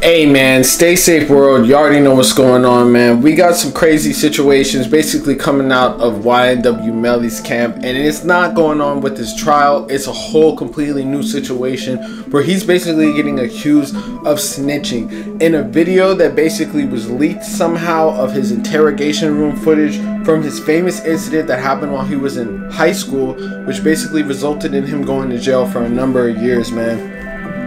Hey man, stay safe world. You already know what's going on, man. We got some crazy situations basically coming out of YNW Melly's camp, and it's not going on with his trial. It's a whole completely new situation where he's basically getting accused of snitching in a video that basically was leaked somehow of his interrogation room footage from his famous incident that happened while he was in high school, which basically resulted in him going to jail for a number of years, man.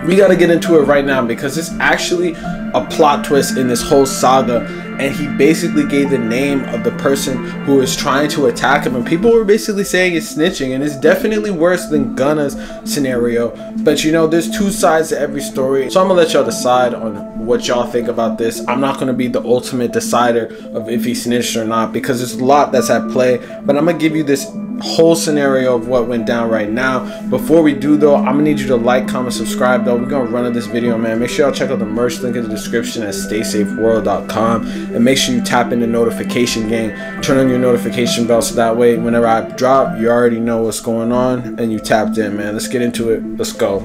We gotta get into it right now because it's actually a plot twist in this whole saga, and he basically gave the name of the person who is trying to attack him, and people were basically saying it's snitching, and it's definitely worse than Gunna's scenario. But you know, there's two sides to every story, so I'm gonna let y'all decide on what y'all think about this. I'm not gonna be the ultimate decider of if he snitched or not because there's a lot that's at play, but I'm gonna give you this whole scenario of what went down right now. Before we do though, I'm gonna need you to like, comment, subscribe though. We're gonna run this video, man. Make sure y'all check out the merch link in the description at staysafeworld.com, and make sure you tap in the notification gang, turn on your notification bell so that way whenever I drop you already know what's going on and you tapped in, man. Let's get into it. Let's go.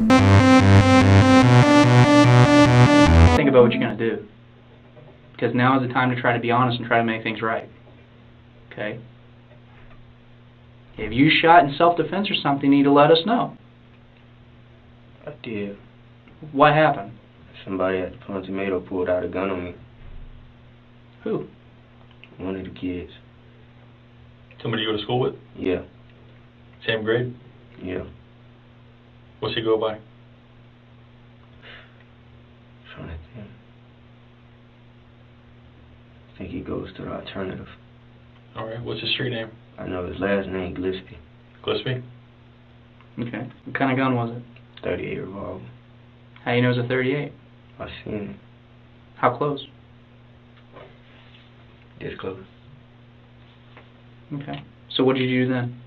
Think about what you're gonna do, because now is the time to try to be honest and try to make things right. Okay? If you shot in self-defense or something, you need to let us know. I did. What happened? Somebody at the Plum Tomato pulled out a gun on me. Who? One of the kids. Somebody you go to school with? Yeah. Same grade? Yeah. What's he go by? Trying to think. I think he goes to the alternative. Alright, what's his street name? I know his last name, Gillespie. Gillespie? Okay. What kind of gun was it? 38 revolver. How you know it's a 38? I seen it. How close? This close. Okay. So what did you do then?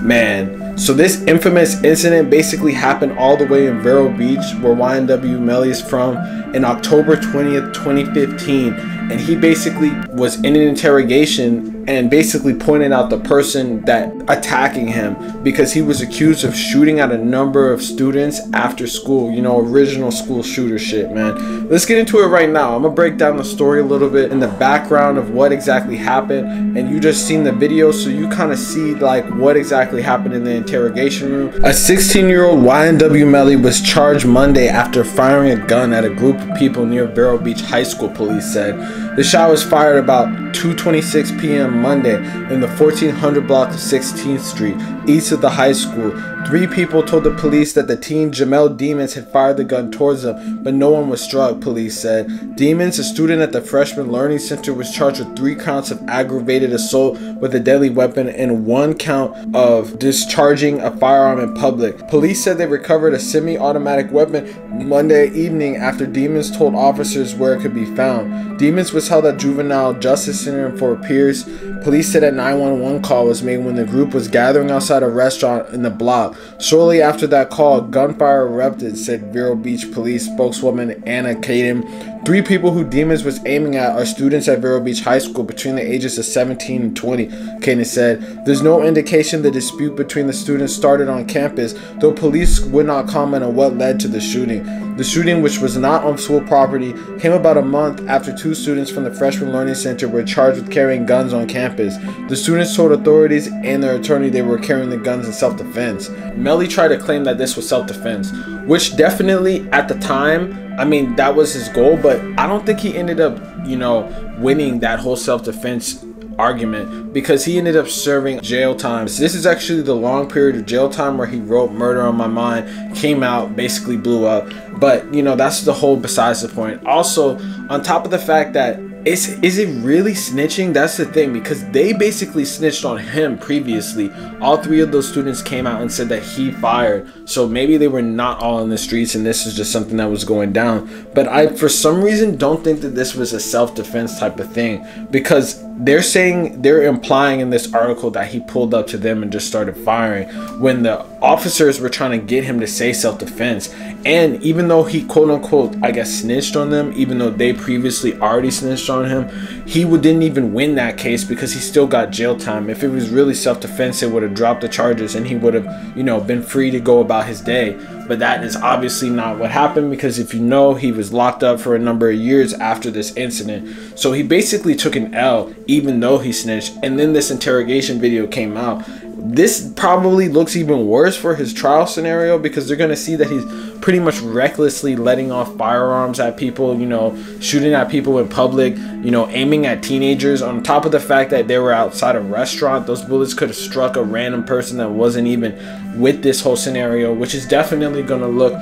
Man, so this infamous incident basically happened all the way in Vero Beach, where YNW Melly is from, in October 20th, 2015, and he basically was in an interrogation and basically pointed out the person that attacking him because he was accused of shooting at a number of students after school. You know, original school shooter shit, man. Let's get into it right now. I'm gonna break down the story a little bit in the background of what exactly happened, and you just seen the video, so you kind of see like what exactly happened in the interrogation room. A 16-year-old YNW Melly was charged Monday after firing a gun at a group of people near Vero Beach High School, police said. The shot was fired about 2:26 p.m. Monday in the 1400 block of 16th Street, east of the high school. 3 people told the police that the teen Jamel Demons had fired the gun towards them, but no one was struck, police said. Demons, a student at the Freshman Learning Center, was charged with 3 counts of aggravated assault with a deadly weapon and 1 count of discharging a firearm in public. Police said they recovered a semi-automatic weapon Monday evening after Demons told officers where it could be found. Demons was held at Juvenile Justice Center in Fort Pierce. Police said a 911 call was made when the group was gathering outside a restaurant in the block. Shortly after that call, gunfire erupted, said Vero Beach Police spokeswoman Anna Caden. 3 people who Demons was aiming at are students at Vero Beach High School between the ages of 17 and 20, Caden said. There's no indication the dispute between the students started on campus, though police would not comment on what led to the shooting. The shooting, which was not on school property, came about a month after 2 students from the Freshman Learning Center were charged with carrying guns on campus. The students told authorities and their attorney they were carrying the guns in self-defense. Melly tried to claim that this was self-defense, which definitely at the time, I mean, that was his goal, but I don't think he ended up, you know, winning that whole self-defense argument because he ended up serving jail time. So this is actually the long period of jail time where he wrote Murder on My Mind, came out, basically blew up. But, you know, that's the whole besides the point. Also, on top of the fact that is it really snitching? That's the thing, because they basically snitched on him previously. All 3 of those students came out and said that he fired, so maybe they were not all in the streets and this is just something that was going down. But I for some reason don't think that this was a self-defense type of thing, because they're implying in this article that he pulled up to them and just started firing when the officers were trying to get him to say self-defense. And even though he quote unquote I guess snitched on them, even though they previously already snitched on him, he didn't even win that case because he still got jail time. If it was really self-defense, it would have dropped the charges and he would have, you know, been free to go about his day. but that is obviously not what happened, because if you know, he was locked up for a number of years after this incident. So he basically took an L even though he snitched, and then this interrogation video came out. This probably looks even worse for his trial scenario, because they're going to see that he's pretty much recklessly letting off firearms at people, you know, shooting at people in public, you know, aiming at teenagers, on top of the fact that they were outside a restaurant. Those bullets could have struck a random person that wasn't even with this whole scenario, which is definitely going to look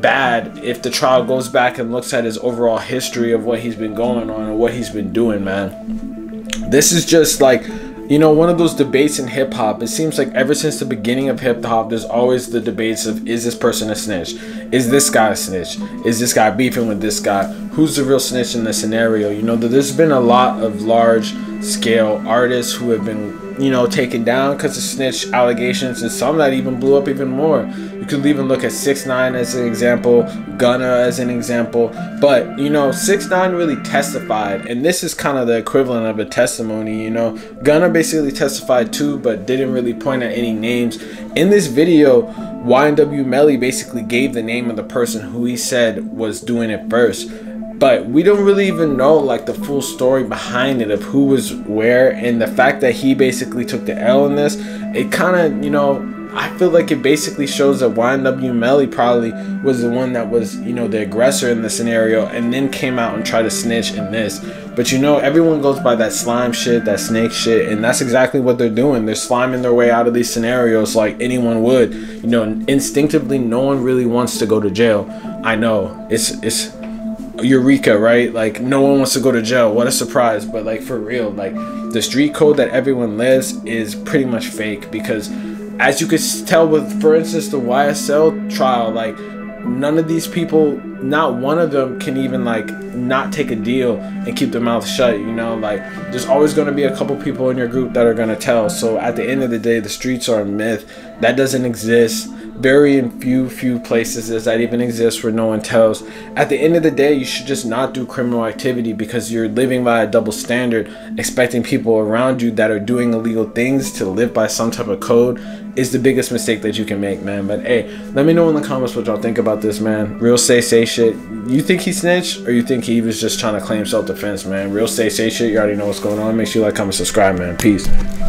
bad if the trial goes back and looks at his overall history of what he's been going on and what he's been doing, man. This is just like, you know, one of those debates in hip hop. It seems like ever since the beginning of hip hop, there's always the debates of, is this person a snitch? Is this guy a snitch? Is this guy beefing with this guy? Who's the real snitch in this scenario? You know, there's been a lot of large scale artists who have been, you know, taken down because of snitch allegations, and some that even blew up even more. You could even look at 6ix9ine as an example, Gunna as an example. But, you know, 6ix9ine really testified, and this is kind of the equivalent of a testimony. You know, Gunna basically testified too, but didn't really point at any names. In this video, YNW Melly basically gave the name of the person who he said was doing it first. But we don't really even know like the full story behind it of who was where, and the fact that he basically took the L in this, it kind of, you know, I feel like it basically shows that YNW Melly probably was the one that was, you know, the aggressor in the scenario, and then came out and tried to snitch in this. But you know, everyone goes by that slime shit, that snake shit, and that's exactly what they're doing. They're sliming their way out of these scenarios like anyone would. You know, instinctively, no one really wants to go to jail. I know, it's Eureka, right? Like, no one wants to go to jail. What a surprise. But like, for real, like, the street code that everyone lives is pretty much fake, because as you could tell with, for instance, the YSL trial, like, none of these people, not one of them can even like not take a deal and keep their mouth shut. You know, like, there's always going to be a couple people in your group that are going to tell. So at the end of the day, the streets are a myth. That doesn't exist. Very in few places does that even exist where no one tells. At the end of the day, you should just not do criminal activity, because you're living by a double standard. Expecting people around you that are doing illegal things to live by some type of code is the biggest mistake that you can make, man. But hey, let me know in the comments what y'all think about this, man. Real say shit. You think he snitched, or you think he was just trying to claim self-defense, man? Real say shit. You already know what's going on. Make sure you like, comment, subscribe, man. Peace.